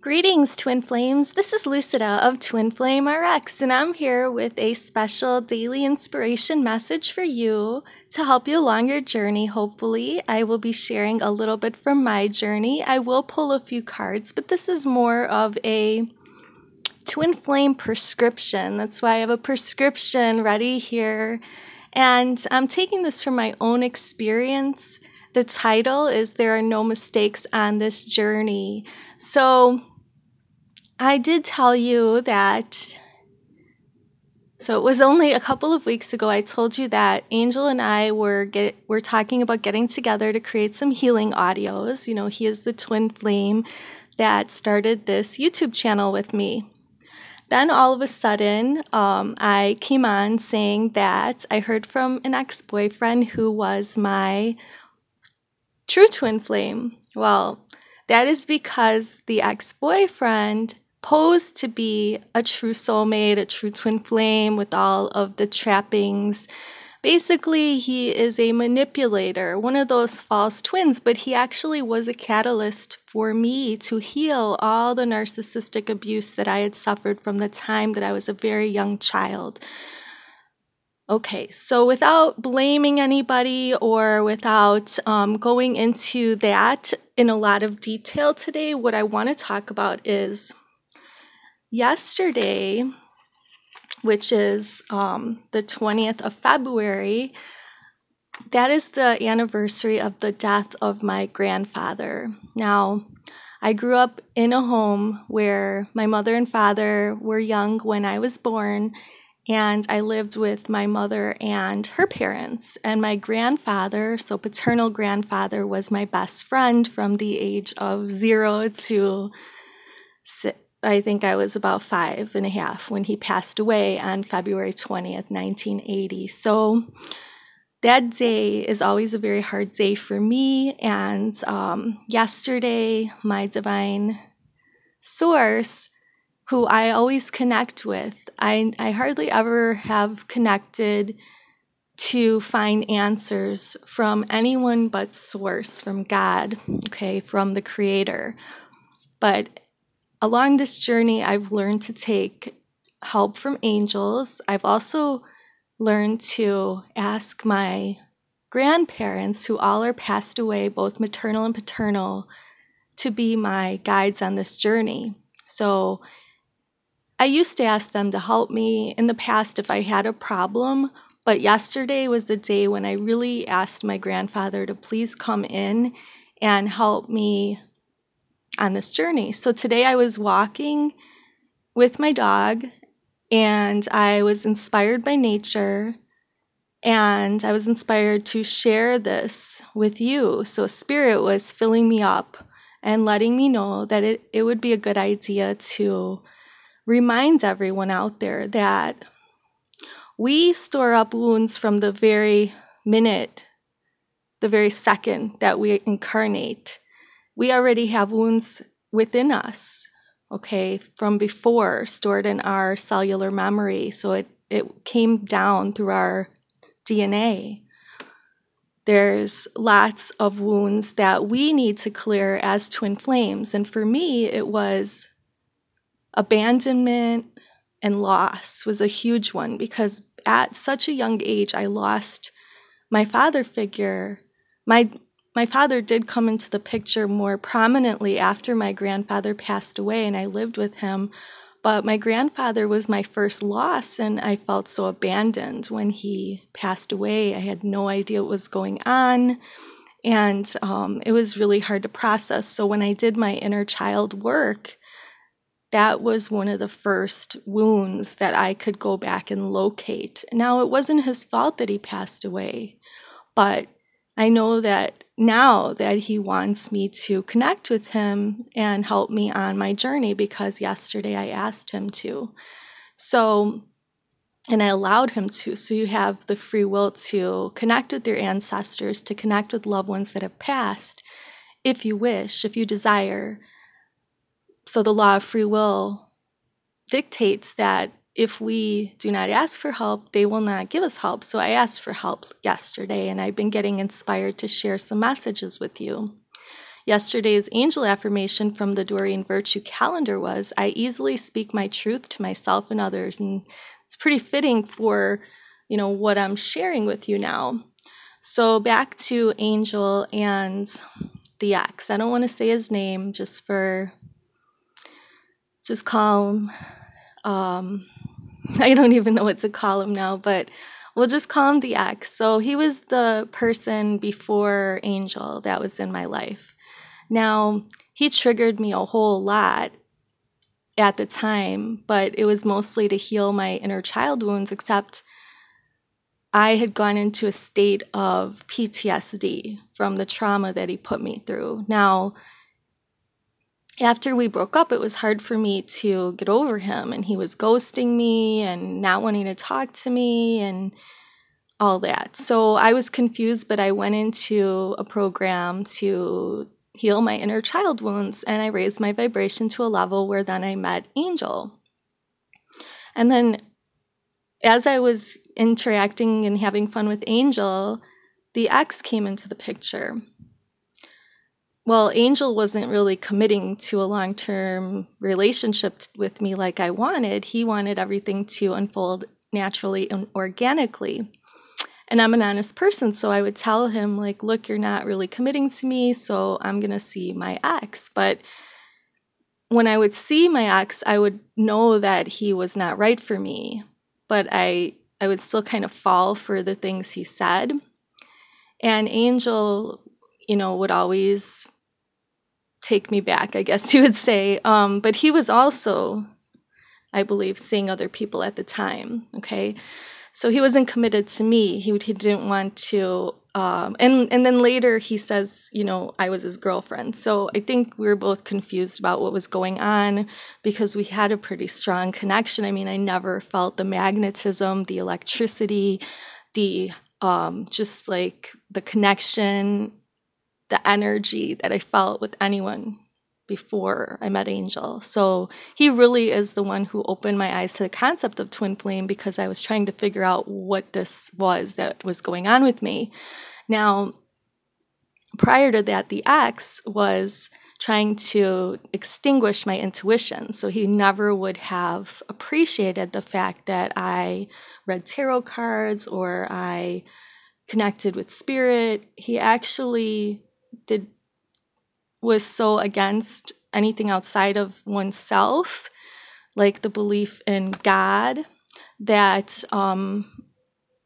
Greetings, Twin Flames. This is Lucida of Twin Flame RX, and I'm here with a special daily inspiration message for you to help you along your journey, hopefully. I will be sharing a little bit from my journey. I will pull a few cards, but this is more of a Twin Flame prescription. That's why I have a prescription ready here, and I'm taking this from my own experience. The title is There Are No Mistakes on This Journey. So I did tell you that, so it was only a couple of weeks ago I told you that Angel and I were talking about getting together to create some healing audios. You know, he is the twin flame that started this YouTube channel with me. Then all of a sudden, I came on saying that I heard from an ex-boyfriend who was my true twin flame. Well, that is because the ex-boyfriend posed to be a true soulmate, a true twin flame with all of the trappings. Basically, he is a manipulator, one of those false twins, but he actually was a catalyst for me to heal all the narcissistic abuse that I had suffered from the time that I was a very young child. Okay, so without blaming anybody or without going into that in a lot of detail today, what I want to talk about is yesterday, which is the 20th of February, that is the anniversary of the death of my grandfather. Now, I grew up in a home where my mother and father were young when I was born, and I lived with my mother and her parents. And my grandfather, so paternal grandfather, was my best friend from the age of 0 to 6. I think I was about 5.5 when he passed away on February 20th, 1980. So that day is always a very hard day for me. And yesterday, my divine source, who I always connect with, I hardly ever have connected to find answers from anyone but source, from God, okay, from the Creator. But along this journey, I've learned to take help from angels. I've also learned to ask my grandparents, who all are passed away, both maternal and paternal, to be my guides on this journey. So I used to ask them to help me in the past if I had a problem, but yesterday was the day when I really asked my grandfather to please come in and help me on this journey. So today I was walking with my dog, and I was inspired by nature, and I was inspired to share this with you. So Spirit was filling me up and letting me know that it would be a good idea to remind everyone out there that we store up wounds from the very minute, the very second that we incarnate. We already have wounds within us, okay, from before, stored in our cellular memory. So it came down through our DNA. There's lots of wounds that we need to clear as twin flames. And for me, it was abandonment and loss was a huge one, because at such a young age, I lost my father figure. My father did come into the picture more prominently after my grandfather passed away, and I lived with him. But my grandfather was my first loss, and I felt so abandoned when he passed away. I had no idea what was going on, and it was really hard to process. So when I did my inner child work, that was one of the first wounds that I could go back and locate. Now, it wasn't his fault that he passed away, but I know that now that he wants me to connect with him and help me on my journey, because yesterday I asked him to. So, and I allowed him to. So you have the free will to connect with your ancestors, to connect with loved ones that have passed, if you wish, if you desire. So the law of free will dictates that if we do not ask for help, they will not give us help. So I asked for help yesterday, and I've been getting inspired to share some messages with you. yesterday's angel affirmation from the Doreen Virtue calendar was, I easily speak my truth to myself and others. And it's pretty fitting for, what I'm sharing with you now. So back to Angel and the ex. I don't want to say his name just call him, I don't even know what to call him now, but we'll just call him the ex. So he was the person before Angel that was in my life. Now, he triggered me a whole lot at the time, but it was mostly to heal my inner child wounds, except I had gone into a state of PTSD from the trauma that he put me through. Now, after we broke up, it was hard for me to get over him, and he was ghosting me and not wanting to talk to me and all that. So I was confused, but I went into a program to heal my inner child wounds, and I raised my vibration to a level where then I met Angel. And then as I was interacting and having fun with Angel, the ex came into the picture. Well, Angel wasn't really committing to a long-term relationship with me like I wanted. He wanted everything to unfold naturally and organically. And I'm an honest person, so I would tell him, like, look, you're not really committing to me, so I'm going to see my ex. But when I would see my ex, I would know that he was not right for me. But I would still kind of fall for the things he said. And Angel, would always take me back, I guess you would say. But he was also, I believe, seeing other people at the time, okay? So he wasn't committed to me. He didn't want to, and then later he says, I was his girlfriend. So I think we were both confused about what was going on because we had a pretty strong connection. I mean, I never felt the magnetism, the electricity, the just like the connection, the energy that I felt with anyone before I met Angel. So he really is the one who opened my eyes to the concept of twin flame, because I was trying to figure out what this was that was going on with me. Now, prior to that, the ex was trying to extinguish my intuition. So he never would have appreciated the fact that I read tarot cards or I connected with spirit. He actually was so against anything outside of oneself, like the belief in God, that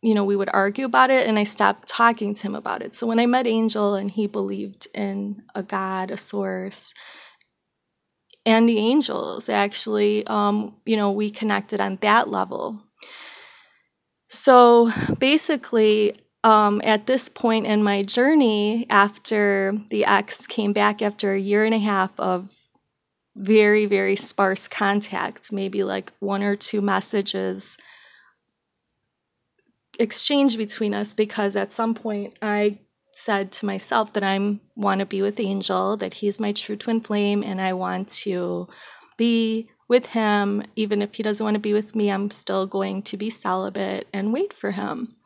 we would argue about it, and I stopped talking to him about it. So when I met Angel and he believed in a God, a source, and the angels, actually, we connected on that level. So basically, at this point in my journey, after the ex came back after a year and a half of very, very sparse contact, maybe like 1 or 2 messages exchanged between us, because at some point I said to myself that I want to be with Angel, that he's my true twin flame, and I want to be with him. Even if he doesn't want to be with me, I'm still going to be celibate and wait for him.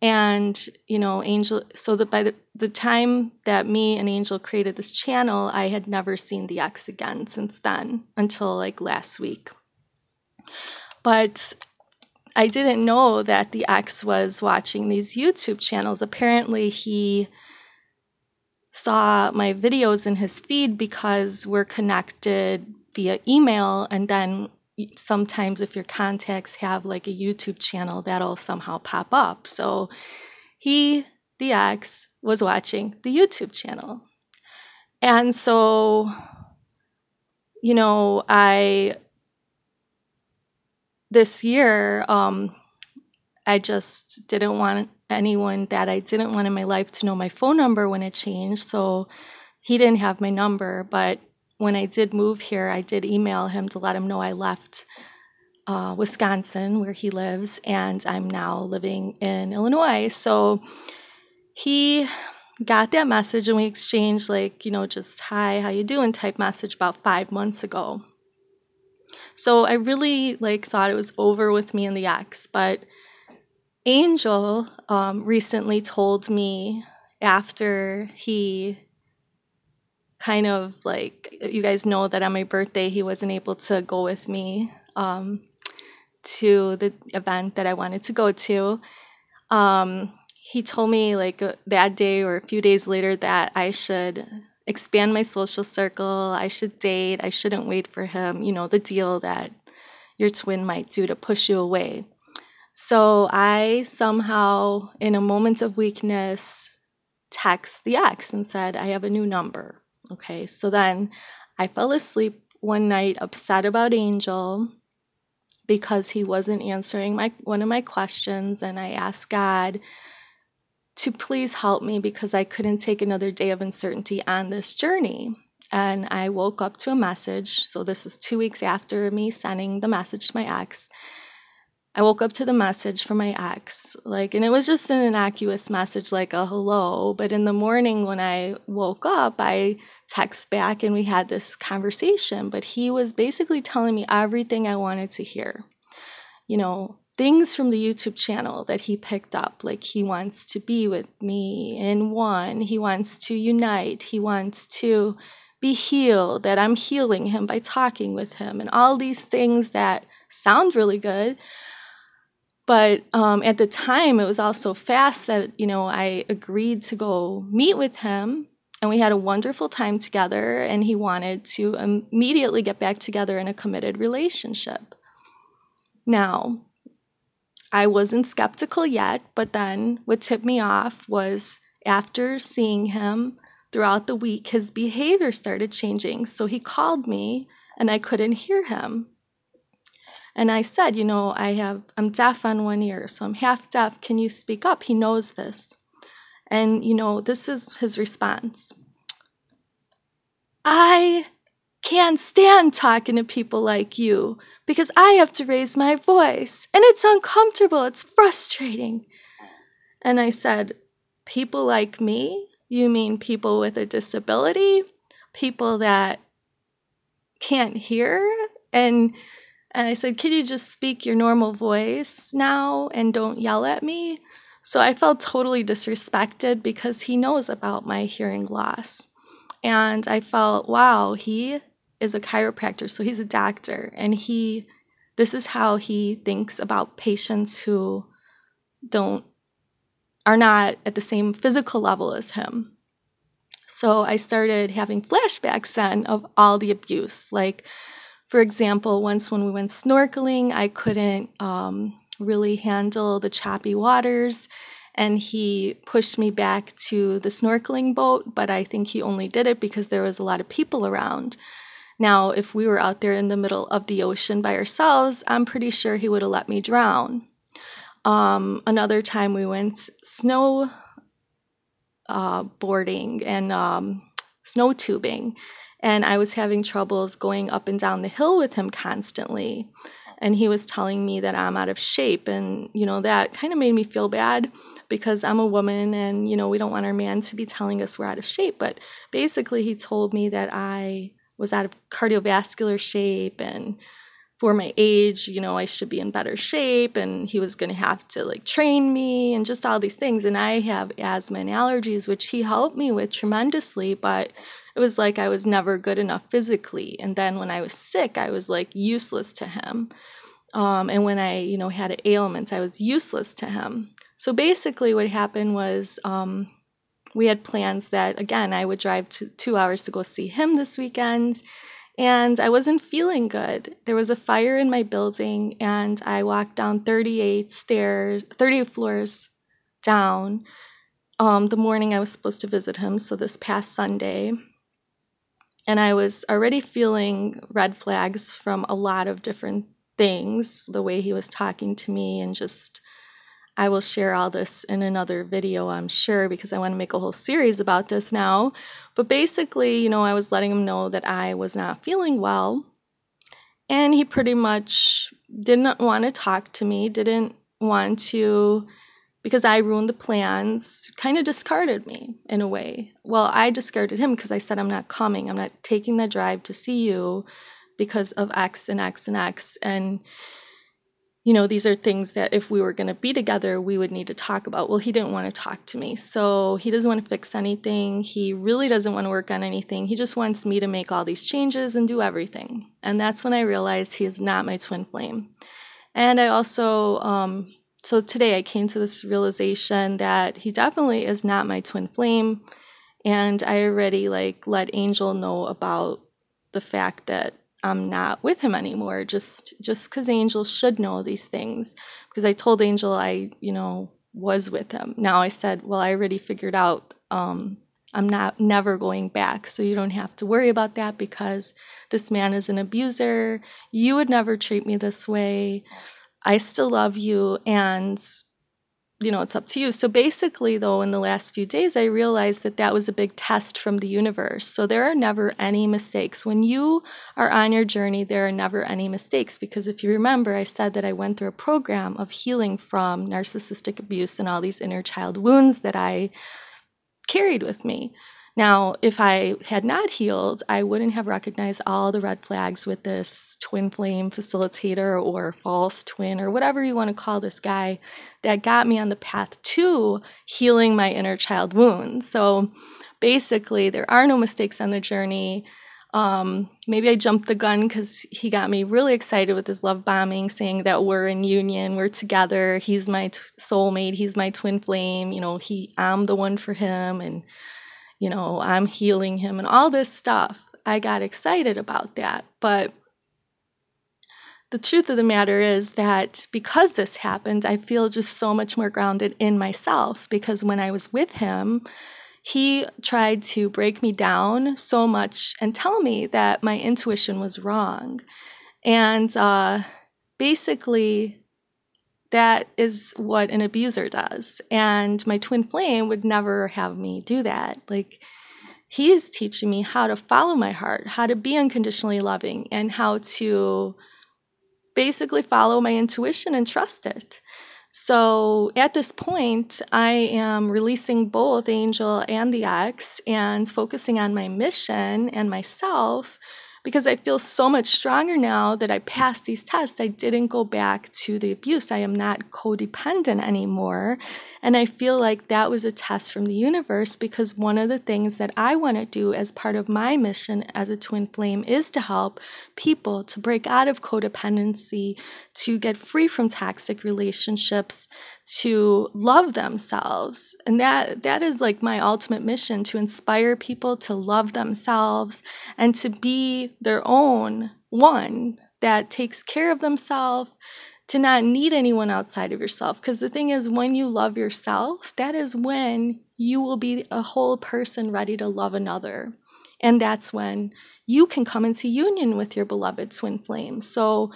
And, Angel, so that by the time that me and Angel created this channel, I had never seen the ex again since then, until like last week. But I didn't know that the ex was watching these YouTube channels. Apparently, he saw my videos in his feed because we're connected via email, and then sometimes if your contacts have like a YouTube channel, that'll somehow pop up. So the ex, was watching the YouTube channel. And so, this year, I just didn't want anyone that I didn't want in my life to know my phone number when it changed. So he didn't have my number, but when I did move here, I did email him to let him know I left Wisconsin, where he lives, and I'm now living in Illinois. So he got that message, and we exchanged just hi, how you doing type message about 5 months ago. So I really thought it was over with me and the ex, but Angel recently told me, after he kind of like, you guys know that on my birthday, he wasn't able to go with me to the event that I wanted to go to. He told me like that day or a few days later that I should expand my social circle, I should date, I shouldn't wait for him, you know, the deal that your twin might do to push you away. So I somehow, in a moment of weakness, text the ex and said, I have a new number. Okay, so then I fell asleep one night upset about Angel because he wasn't answering one of my questions, and I asked God to please help me because I couldn't take another day of uncertainty on this journey. And I woke up to a message. So this is 2 weeks after me sending the message to my ex. I woke up to the message from my ex, and it was just an innocuous message, like a hello. But in the morning when I woke up, I text back and we had this conversation. But he was basically telling me everything I wanted to hear. You know, things from the YouTube channel that he picked up, like he wants to be with me in one, he wants to unite, he wants to be healed, that I'm healing him by talking with him, and all these things that sound really good. But at the time, it was all so fast that, you know, I agreed to go meet with him, and we had a wonderful time together, and he wanted to immediately get back together in a committed relationship. Now, I wasn't skeptical yet, but then what tipped me off was after seeing him throughout the week, his behavior started changing. So he called me, and I couldn't hear him. And I said, you know, I'm deaf on one ear, so I'm half deaf. Can you speak up? He knows this. And, you know, this is his response. I can't stand talking to people like you because I have to raise my voice, and it's uncomfortable. It's frustrating. And I said, people like me? You mean people with a disability? People that can't hear? And I said, can you just speak your normal voice now and don't yell at me? So I felt totally disrespected because he knows about my hearing loss. And I felt, wow, he is a chiropractor, so he's a doctor. And this is how he thinks about patients who are not at the same physical level as him. So I started having flashbacks then of all the abuse. Like, for example, once when we went snorkeling, I couldn't really handle the choppy waters, and he pushed me back to the snorkeling boat, but I think he only did it because there was a lot of people around. Now, if we were out there in the middle of the ocean by ourselves, I'm pretty sure he would have let me drown. Another time we went snow boarding and snow tubing, and I was having troubles going up and down the hill with him constantly. And he was telling me that I'm out of shape, and, you know, that kind of made me feel bad because I'm a woman and, you know, we don't want our man to be telling us we're out of shape. But basically he told me that I was out of cardiovascular shape, and for my age, you know, I should be in better shape, and he was going to have to like train me and just all these things. And I have asthma and allergies, which he helped me with tremendously, but it was like I was never good enough physically. And then when I was sick, I was like useless to him. And when I, you know, had an ailment, I was useless to him. So basically what happened was we had plans that, again, I would drive 2 hours to go see him this weekend, and I wasn't feeling good. There was a fire in my building, and I walked down 38 floors down the morning I was supposed to visit him, so this past Sunday. And I was already feeling red flags from a lot of different things, the way he was talking to me, and just, I will share all this in another video, I'm sure, because I want to make a whole series about this now. But basically, you know, I was letting him know that I was not feeling well, and he pretty much didn't want to talk to me, didn't want to, because I ruined the plans, kind of discarded me in a way. Well, I discarded him because I said, I'm not coming. I'm not taking the drive to see you because of X and X and X. And these are things that if we were going to be together, we would need to talk about. Well, he didn't want to talk to me. So he doesn't want to fix anything. He really doesn't want to work on anything. He just wants me to make all these changes and do everything. And that's when I realized he is not my twin flame. And I also, so today I came to this realization that he definitely is not my twin flame. And I already let Angel know about the fact that I'm not with him anymore, just because Angel should know these things. Because I told Angel I, was with him. Now I said, well, I already figured out I'm never going back, so you don't have to worry about that because this man is an abuser. You would never treat me this way. I still love you, and it's up to you. So basically, though, in the last few days, I realized that was a big test from the universe. So there are never any mistakes. When you are on your journey, there are never any mistakes. Because if you remember, I said that I went through a program of healing from narcissistic abuse and all these inner child wounds that I carried with me. Now, if I had not healed, I wouldn't have recognized all the red flags with this twin flame facilitator or false twin or whatever you want to call this guy that got me on the path to healing my inner child wounds. So basically, there are no mistakes on the journey. Maybe I jumped the gun because he got me really excited with his love bombing, saying that we're in union, we're together, he's my soulmate, he's my twin flame, I'm the one for him, and I'm healing him and all this stuff. I got excited about that. But the truth of the matter is that because this happened, I feel just so much more grounded in myself, because when I was with him, he tried to break me down so much and tell me that my intuition was wrong. And basically, that is what an abuser does. And my twin flame would never have me do that. He's teaching me how to follow my heart, how to be unconditionally loving, and how to basically follow my intuition and trust it. So at this point, I am releasing both Angel and the ex and focusing on my mission and myself, because I feel so much stronger now that I passed these tests. I didn't go back to the abuse. I am not codependent anymore. And I feel like that was a test from the universe, because one of the things that I want to do as part of my mission as a twin flame is to help people to break out of codependency, to get free from toxic relationships, to love themselves. And that is my ultimate mission, to inspire people to love themselves and to be their own one that takes care of themselves, to not need anyone outside of yourself. Because the thing is, when you love yourself, that is when you will be a whole person ready to love another. And that's when you can come into union with your beloved twin flame. So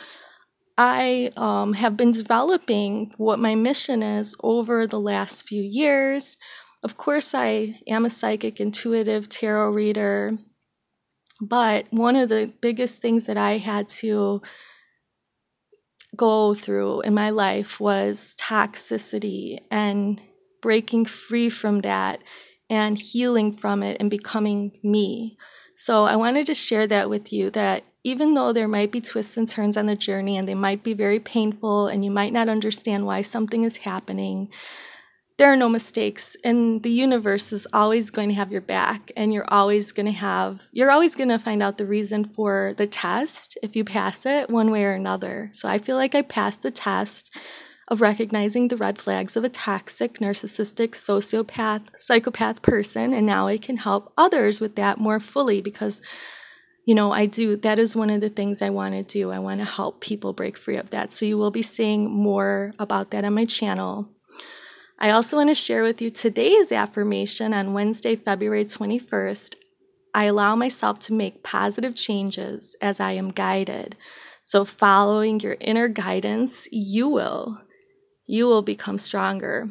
I have been developing what my mission is over the last few years. Of course, I am a psychic, intuitive tarot reader. But one of the biggest things that I had to go through in my life was toxicity, and breaking free from that and healing from it and becoming me. So I wanted to share that with you, that even though there might be twists and turns on the journey and they might be very painful and you might not understand why something is happening, there are no mistakes, and the universe is always going to have your back, and you're always going to find out the reason for the test if you pass it one way or another. So I feel like I passed the test of recognizing the red flags of a toxic, narcissistic, sociopath, psychopath person, and now I can help others with that more fully, because that is one of the things I want to do. I want to help people break free of that. So you will be seeing more about that on my channel. I also want to share with you today's affirmation on Wednesday, February 21st. I allow myself to make positive changes as I am guided. So following your inner guidance, you will become stronger.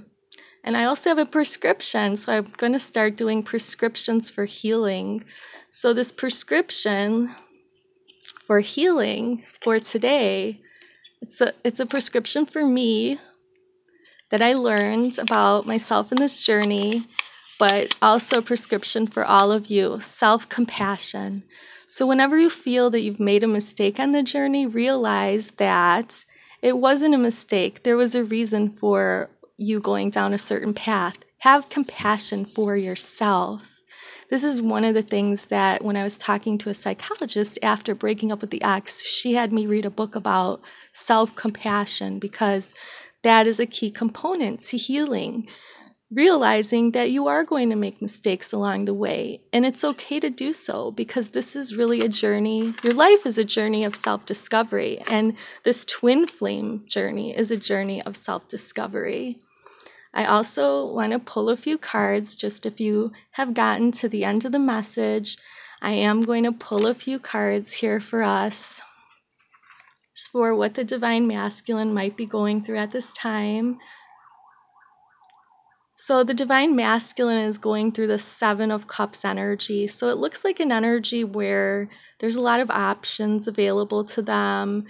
And I also have a prescription, so I'm going to start doing prescriptions for healing. So this prescription for healing for today, it's a prescription for me that I learned about myself in this journey, but also a prescription for all of you, self-compassion. So whenever you feel that you've made a mistake on the journey, realize that It wasn't a mistake. There was a reason for you going down a certain path. Have compassion for yourself. This is one of the things that when I was talking to a psychologist after breaking up with the ex, she had me read a book about self-compassion, because that is a key component to healing. Realizing that you are going to make mistakes along the way, and it's okay to do so, because this is really a journey. Your life is a journey of self-discovery, and this twin flame journey is a journey of self-discovery. I also want to pull a few cards, just if you have gotten to the end of the message. I am going to pull a few cards here for us, just for what the Divine Masculine might be going through at this time. So the Divine Masculine is going through the Seven of Cups energy. So it looks like an energy where there's a lot of options available to them,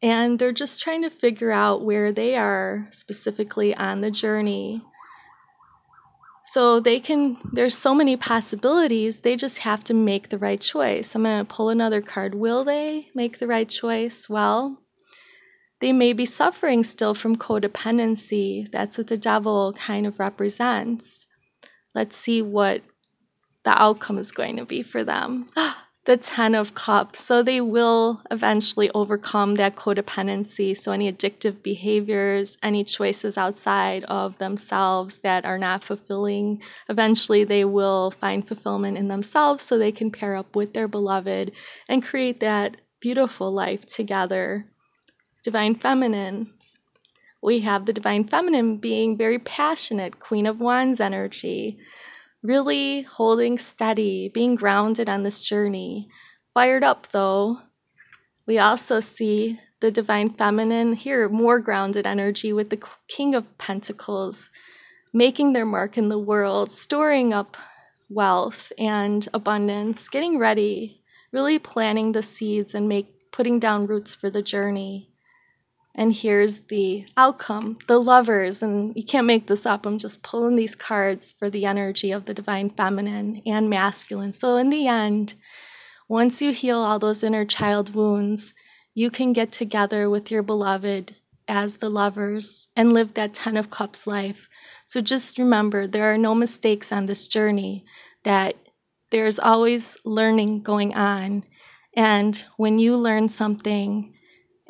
and they're just trying to figure out where they are specifically on the journey. So there's so many possibilities, they just have to make the right choice. I'm going to pull another card. Will they make the right choice? Well, they may be suffering still from codependency. That's what the devil kind of represents. Let's see what the outcome is going to be for them. The Ten of Cups. So they will eventually overcome that codependency. So any addictive behaviors, any choices outside of themselves that are not fulfilling, eventually they will find fulfillment in themselves so they can pair up with their beloved and create that beautiful life together. Divine Feminine. We have the Divine Feminine being very passionate, Queen of Wands energy. Really holding steady, being grounded on this journey. Fired up though. We also see the Divine Feminine here, more grounded energy with the King of Pentacles, making their mark in the world, storing up wealth and abundance, getting ready, really planting the seeds and putting down roots for the journey. And here's the outcome, the Lovers, and you can't make this up. I'm just pulling these cards for the energy of the Divine Feminine and Masculine. So in the end, once you heal all those inner child wounds, you can get together with your beloved as the Lovers and live that Ten of Cups life. So just remember, there are no mistakes on this journey, that there's always learning going on. And when you learn something,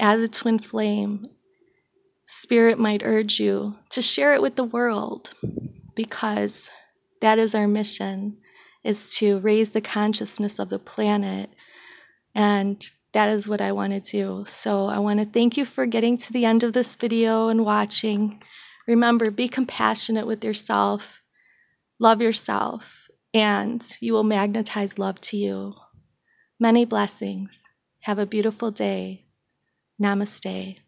as a twin flame, Spirit might urge you to share it with the world, because that is our mission, is to raise the consciousness of the planet, and that is what I want to do. So I want to thank you for getting to the end of this video and watching. Remember, be compassionate with yourself, love yourself, and you will magnetize love to you. Many blessings. Have a beautiful day. Namaste.